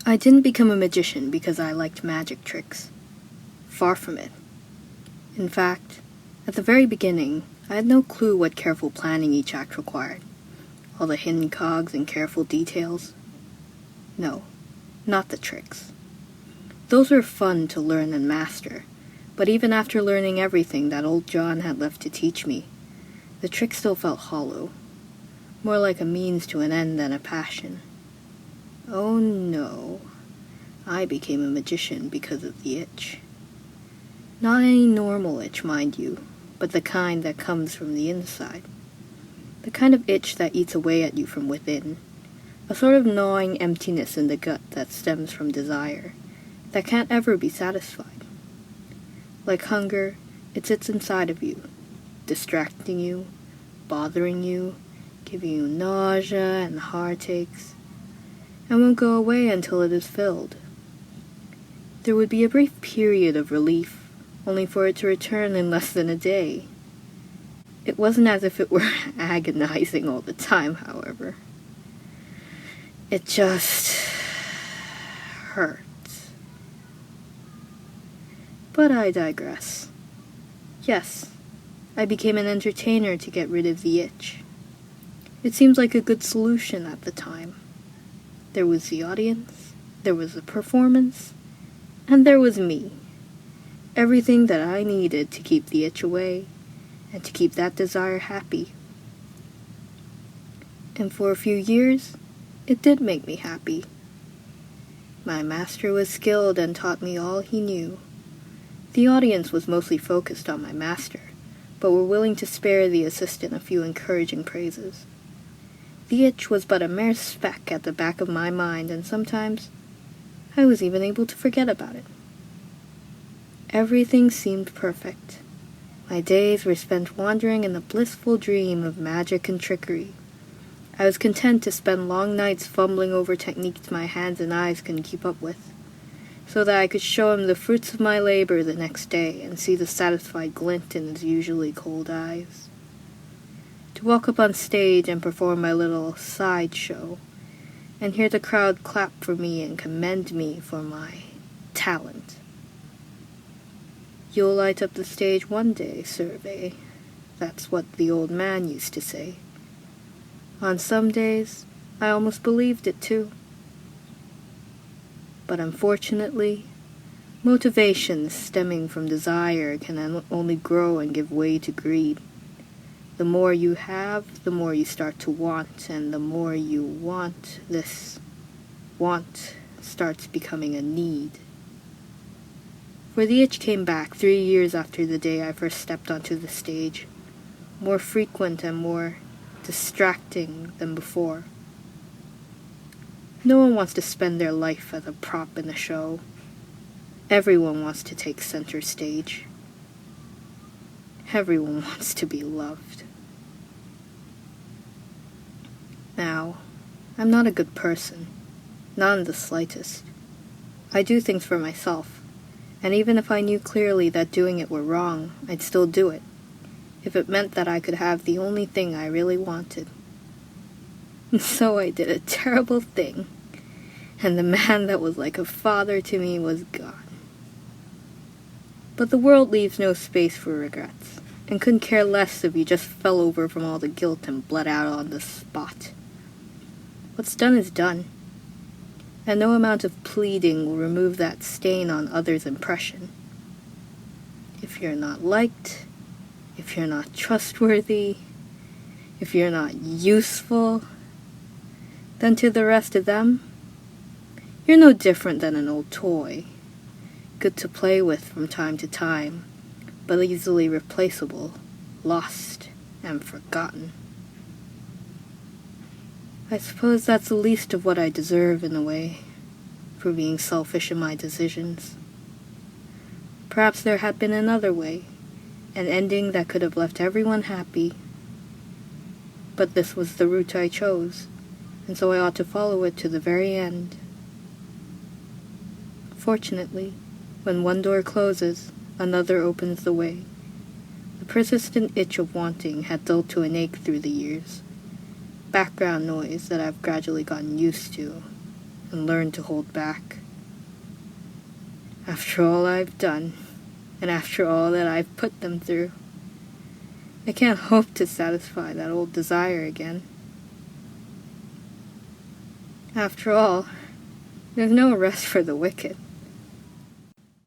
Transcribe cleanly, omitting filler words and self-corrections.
I didn't become a magician because I liked magic tricks. Far from it. In fact, at the very beginning, I had no clue what careful planning each act required. All the hidden cogs and careful details. No, not the tricks. Those were fun to learn and master, but even after learning everything that old John had left to teach me, the trick still felt hollow, more like a means to an end than a passion. Oh no, I became a magician because of the itch. Not any normal itch, mind you, but the kind that comes from the inside. The kind of itch that eats away at you from within. A sort of gnawing emptiness in the gut that stems from desire, that can't ever be satisfied. Like hunger, it sits inside of you, distracting you, bothering you, giving you nausea and heartaches, and won't go away until it is filled. There would be a brief period of relief, only for it to return in less than a day. It wasn't as if it were agonizing all the time, however. It just hurts. But I digress. Yes, I became an entertainer to get rid of the itch. It seemed like a good solution at the time. There was the audience, there was the performance, and there was me. Everything that I needed to keep the itch away, and to keep that desire happy. And for a few years, it did make me happy. My master was skilled and taught me all he knew. The audience was mostly focused on my master, but were willing to spare the assistant a few encouraging praises. The itch was but a mere speck at the back of my mind, and sometimes I was even able to forget about it. Everything seemed perfect. My days were spent wandering in a blissful dream of magic and trickery. I was content to spend long nights fumbling over techniques my hands and eyes couldn't keep up with, so that I could show him the fruits of my labor the next day and see the satisfied glint in his usually cold eyes. To walk up on stage and perform my little sideshow, and hear the crowd clap for me and commend me for my talent. You'll light up the stage one day, Servais. That's what the old man used to say. On some days, I almost believed it too. But unfortunately, motivation stemming from desire can only grow and give way to greed. The more you have, the more you start to want, and the more you want, this want starts becoming a need. For the itch came back 3 years after the day I first stepped onto the stage, more frequent and more distracting than before. No one wants to spend their life as a prop in a show. Everyone wants to take center stage. Everyone wants to be loved. Now, I'm not a good person, not in the slightest. I do things for myself, and even if I knew clearly that doing it were wrong, I'd still do it, if it meant that I could have the only thing I really wanted. And so I did a terrible thing, and the man that was like a father to me was gone. But the world leaves no space for regrets, and couldn't care less if you just fell over from all the guilt and bled out on the spot. What's done is done, and no amount of pleading will remove that stain on others' impression. If you're not liked, if you're not trustworthy, if you're not useful, then to the rest of them, you're no different than an old toy, good to play with from time to time, but easily replaceable, lost, and forgotten. I suppose that's the least of what I deserve in a way, for being selfish in my decisions. Perhaps there had been another way, an ending that could have left everyone happy. But this was the route I chose, and so I ought to follow it to the very end. Fortunately, when one door closes, another opens the way. The persistent itch of wanting had dulled to an ache through the years. Background noise that I've gradually gotten used to, and learn to hold back. After all I've done, and after all that I've put them through, I can't hope to satisfy that old desire again. After all, there's no rest for the wicked.